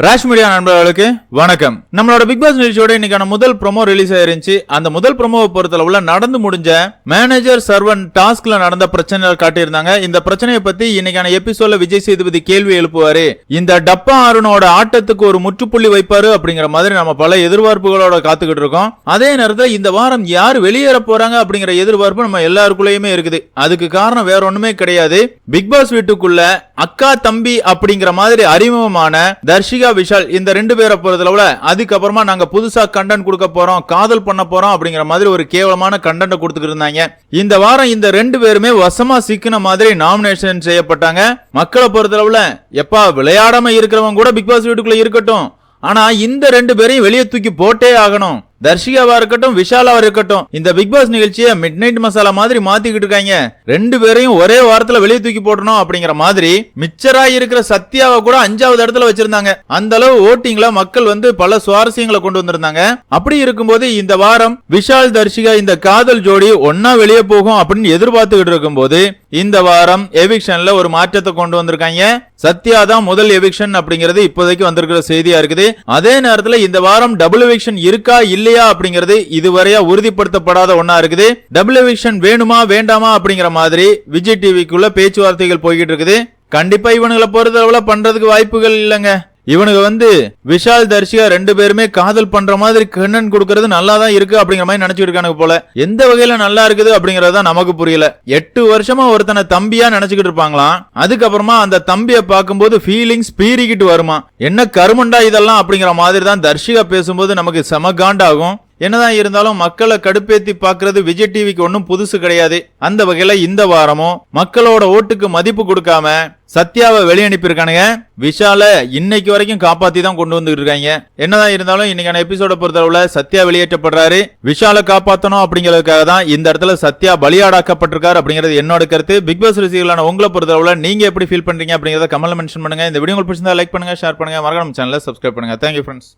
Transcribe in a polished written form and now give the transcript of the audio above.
Rash media நண்பர்களுக்கு வணக்கம். நம்மளோட பிக் பாஸ் நிகழ்ச்சியோட இன்னைக்கான முதல் ப்ரோமோ ரிலீஸ் ஆயிருந்துச்சு. அந்த முதல் ப்ரோமோவை பொறுத்தளவுல நடந்து முடிஞ்ச மேனேஜர் சர்வன் டாஸ்க்ல நடந்த பிரச்சனைகள் காட்டியிருந்தாங்க. இந்த பிரச்சனையை பத்தி இன்னைக்கான எபிசோட்ல விஜய் சேதுபதி கேள்வி எழுப்புவாரு. இந்த டப்பா அருணோட ஆட்டத்துக்கு ஒரு முற்றுப்புள்ளி வைப்பாரு அப்படிங்கிற மாதிரி நம்ம பல எதிர்பார்ப்புகளோட காத்துக்கிட்டு இருக்கோம். அதே நேரத்தில் இந்த வாரம் யார் வெளியேற போறாங்க அப்படிங்கிற எதிர்பார்ப்பு நம்ம எல்லாருக்குள்ளயுமே இருக்குது. அதுக்கு காரணம் வேற ஒண்ணுமே கிடையாது. பிக் பாஸ் வீட்டுக்குள்ள அக்கா தம்பி அப்படிங்கிற மாதிரி அறிமுகமான தர்ஷிகா விஷால் இந்த ரெண்டு பேரை பொறுத்தளவுல அதுக்கப்புறமா நாங்க புதுசா கண்டென்ட் கொடுக்க போறோம், காதல் பண்ண போறோம் அப்படிங்கிற மாதிரி ஒரு கேவலமான கண்டென்ட் கொடுத்துட்டு இருந்தாங்க. இந்த வாரம் இந்த ரெண்டு பேருமே வசமா சிக்கின மாதிரி நாமினேஷன் செய்யப்பட்டாங்க. மக்களை பொறுத்தளவுல எப்பா விளையாடாம இருக்கிறவங்க கூட பிக் பாஸ் வீட்டுக்குள்ள இருக்கட்டும், ஆனா இந்த ரெண்டு பேரையும் வெளியே தூக்கி போட்டே ஆகணும். தர்ஷிகாவா இருக்கட்டும், விஷாலாவா இருக்கட்டும், இந்த பிக் பாஸ் நிகழ்ச்சியை மிட் நைட் மசாலா மாதிரி மாத்திக்கிட்டு இருக்காங்க. ரெண்டு பேரையும் ஒரே வாரத்துல வெளியே தூக்கி போடணும் அப்படிங்கிற மாதிரி மிச்சரா இருக்கிற சத்யாவை கூட 5வது இடத்துல வச்சிருந்தாங்க. அந்த அளவு ஓட்டிங்ல மக்கள் பல சுவாரஸ்யங்களை கொண்டு வந்திருந்தாங்க. அப்படி இருக்கும்போது இந்த வாரம் விஷால் தர்ஷிகா இந்த காதல் ஜோடி ஒன்னா வெளியே போகும் அப்படின்னு எதிர்பார்த்துக்கிட்டு இருக்கும்போது இந்த வாரம் எவிக்ஷன்ல ஒரு மாற்றத்தை கொண்டு வந்திருக்காங்க. சத்யா தான் முதல் எவிக்ஷன் அப்படிங்கிறது இப்போதைக்கு வந்திருக்கிற செய்தியா இருக்குது. அதே நேரத்தில் இந்த வாரம் டபுள் எவிக்ஷன் இருக்கா இல்லையா அப்படிங்கிறது இதுவரையா உறுதிப்படுத்தப்படாத ஒன்னா இருக்குது. டபுள் எவிக்ஷன் வேணுமா வேண்டாமா அப்படிங்கிற மாதிரி விஜய் டிவிக்குள்ள பேச்சுவார்த்தைகள் போய்கிட்டு இருக்குது. கண்டிப்பா இவனுங்களை பொறுத்தளவுல பண்றதுக்கு வாய்ப்புகள் இல்லைங்க. இவனுக்கு விஷால் தர்ஷிகா ரெண்டு பேருமே காதல் பண்ற மாதிரி கண்ணன் கொடுக்கறது நல்லா தான் இருக்கு அப்படிங்கிற மாதிரி நினைச்சிட்டு இருக்கானுங்க போல. எந்த வகையில நல்லா இருக்குது அப்படிங்கறத நமக்கு புரியல. 8 வருஷமா ஒருத்தனை தம்பியா நினைச்சுக்கிட்டு இருப்பாங்களாம். அதுக்கப்புறமா அந்த தம்பியை பார்க்கும்போது ஃபீலிங்ஸ் பீறிக்கிட்டு வருமா. என்ன கருமண்டா இதெல்லாம் அப்படிங்கிற மாதிரி தான் தர்ஷிகா பேசும்போது நமக்கு செம காண்டாகும். என்னதான் இருந்தாலும் மக்களை கடுப்பேத்தி பாக்குறது விஜய் டிவிக்கு ஒன்னும் புதுசு கிடையாது. அந்த வகையில இந்த வாரமும் மக்களோட ஓட்டுக்கு மதிப்பு கொடுக்காம சத்யாவை வெளியே அனுப்பியிருக்கானுங்க. விஷால இன்னைக்கு வரைக்கும் காப்பாத்தி தான் கொண்டு வந்துட்டு இருக்காங்க. என்னதான் இருந்தாலும் இன்னைக்கான எபிசோட பொறுத்தளவுல சத்யா வெளியேற்றப்படுறாரு. விஷால காப்பாற்றணும் அப்படிங்கிறதுக்காக தான் இந்த இடத்துல சத்யா பலியாடாக்கப்பட்டிருக்காரு அப்படிங்கிறது என்னோட கருத்து. பிக் பாஸ் ரசிகர்களான உங்களை பொறுத்தளவுல நீங்க எப்படி ஃபீல் பண்றீங்க அப்படிங்கறத கமெண்ட்ல மென்ஷன் பண்ணுங்க. இந்த வீடியோ உங்களுக்கு பிடிச்சிருந்தா லைக் பண்ணுங்க, ஷேர் பண்ணுங்க, மறக்காம சேனலை சப்ஸ்கிரைப் பண்ணுங்க. Thank you friends.